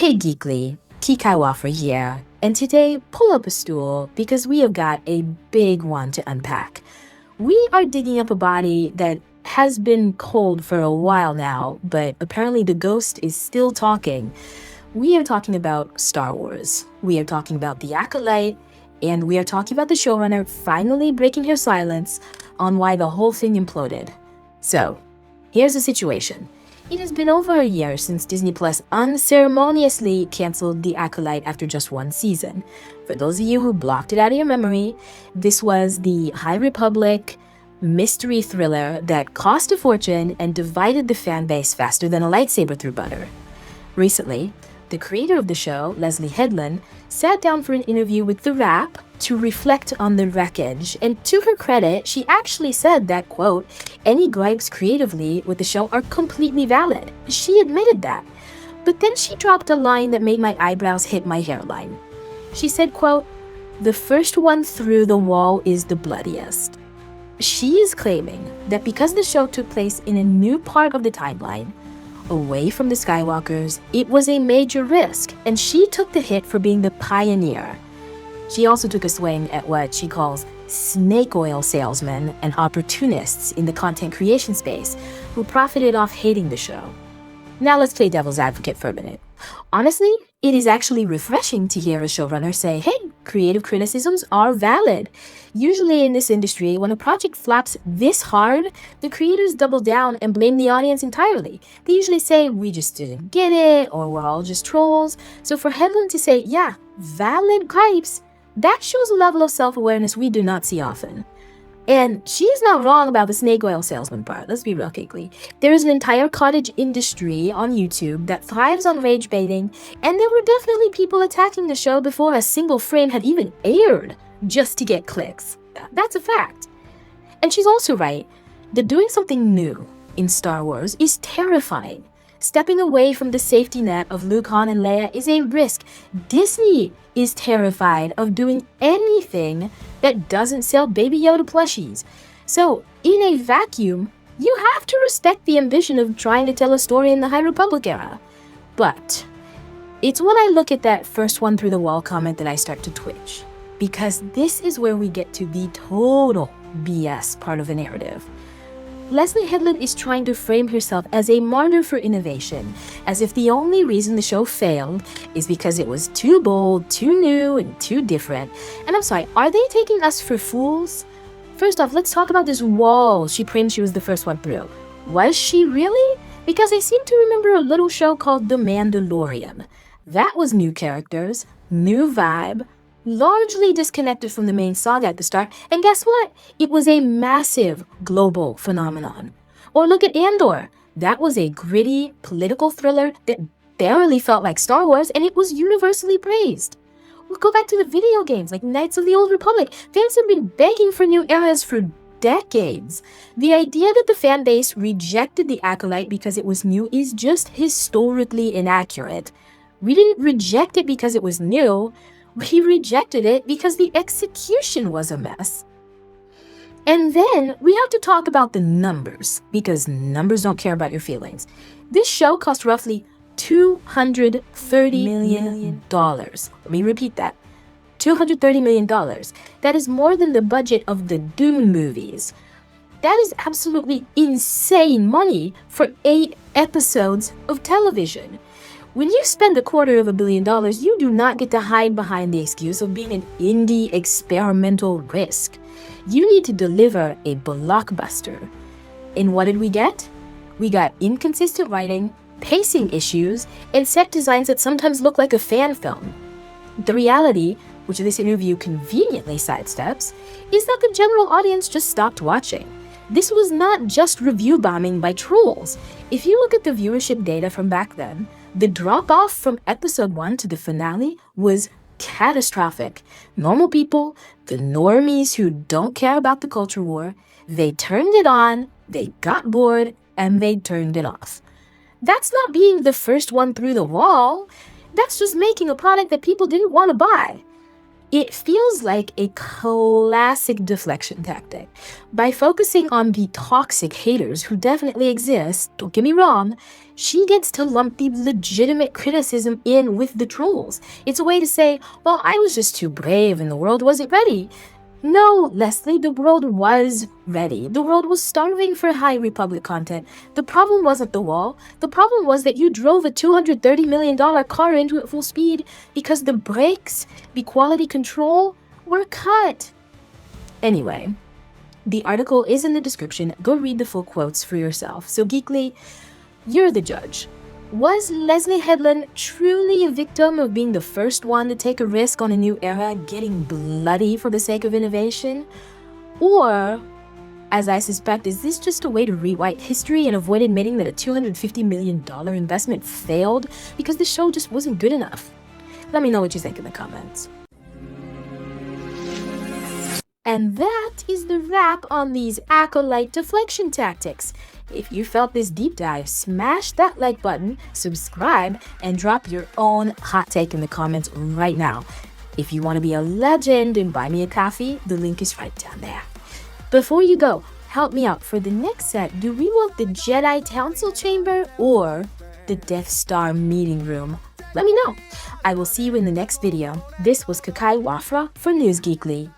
Hey Geekly, Kikai Wafra here, and today pull up a stool because we have got a big one to unpack. We are digging up a body that has been cold for a while now, but apparently the ghost is still talking. We are talking about Star Wars. We are talking about the Acolyte, and we are talking about the showrunner finally breaking her silence on why the whole thing imploded. So, here's the situation. It has been over a year since Disney Plus unceremoniously canceled The Acolyte after just one season. For those of you who blocked it out of your memory, this was the High Republic mystery thriller that cost a fortune and divided the fan base faster than a lightsaber through butter. Recently, the creator of the show, Leslye Headland, sat down for an interview with The Wrap to reflect on the wreckage, and to her credit, she actually said that, quote, any gripes creatively with the show are completely valid. She admitted that. But then she dropped a line that made my eyebrows hit my hairline. She said, quote, the first one through the wall is the bloodiest. She is claiming that because the show took place in a new part of the timeline, away from the Skywalkers, it was a major risk, and she took the hit for being the pioneer. She also took a swing at what she calls snake oil salesmen and opportunists in the content creation space who profited off hating the show. Now let's play devil's advocate for a minute. Honestly, it is actually refreshing to hear a showrunner say, hey, creative criticisms are valid. Usually in this industry, when a project flops this hard, the creators double down and blame the audience entirely. They usually say, we just didn't get it, or we're all just trolls. So for Headland to say, yeah, valid gripes, that shows a level of self-awareness we do not see often. And she's not wrong about the snake oil salesman part, let's be real quickly. There is an entire cottage industry on YouTube that thrives on rage baiting, and there were definitely people attacking the show before a single frame had even aired just to get clicks. That's a fact. And she's also right that doing something new in Star Wars is terrifying. Stepping away from the safety net of Luke, Han, and Leia is a risk. Disney is terrified of doing anything that doesn't sell Baby Yoda plushies. So, in a vacuum, you have to respect the ambition of trying to tell a story in the High Republic era. But it's when I look at that first one through the wall comment that I start to twitch. Because this is where we get to the total BS part of the narrative. Leslye Headland is trying to frame herself as a martyr for innovation, as if the only reason the show failed is because it was too bold, too new, and too different. And I'm sorry, are they taking us for fools? First off, let's talk about this wall she claimed she was the first one through. Was she really? Because I seem to remember a little show called The Mandalorian. That was new characters, new vibe, largely disconnected from the main saga at the start, and guess what? It was a massive global phenomenon. Or look at Andor. That was a gritty political thriller that barely felt like Star Wars, and it was universally praised. We'll go back to the video games like Knights of the Old Republic. Fans have been begging for new eras for decades. The idea that the fan base rejected the Acolyte because it was new is just historically inaccurate. We didn't reject it because it was new. We rejected it because the execution was a mess. And then we have to talk about the numbers, because numbers don't care about your feelings. This show cost roughly $230 million. Let me repeat that. $230 million. That is more than the budget of the Dune movies. That is absolutely insane money for 8 episodes of television. When you spend $250 million, you do not get to hide behind the excuse of being an indie experimental risk. You need to deliver a blockbuster. And what did we get? We got inconsistent writing, pacing issues, and set designs that sometimes look like a fan film. The reality, which this interview conveniently sidesteps, is that the general audience just stopped watching. This was not just review bombing by trolls. If you look at the viewership data from back then, the drop-off from episode 1 to the finale was catastrophic. Normal people, the normies who don't care about the culture war, they turned it on, they got bored, and they turned it off. That's not being the first one through the wall. That's just making a product that people didn't want to buy. It feels like a classic deflection tactic. By focusing on the toxic haters who definitely exist, don't get me wrong, she gets to lump the legitimate criticism in with the trolls. It's a way to say, well, I was just too brave and the world wasn't ready. No, Leslye, the world was ready. The world was starving for High Republic content. The problem wasn't the wall. The problem was that you drove a $230 million car into it full speed because the brakes, the quality control, were cut. Anyway, the article is in the description. Go read the full quotes for yourself. So geek-ly, you're the judge. Was Leslye Headland truly a victim of being the first one to take a risk on a new era, getting bloody for the sake of innovation? Or, as I suspect, is this just a way to rewrite history and avoid admitting that a $250 million investment failed because the show just wasn't good enough? Let me know what you think in the comments. And that is the wrap on these Acolyte deflection tactics. If you felt this deep dive, smash that like button, subscribe, and drop your own hot take in the comments right now. If you want to be a legend and buy me a coffee, the link is right down there. Before you go, help me out. For the next set, do we want the Jedi Council Chamber or the Death Star meeting room? Let me know. I will see you in the next video. This was Kikai Wafra for NewsGeekly.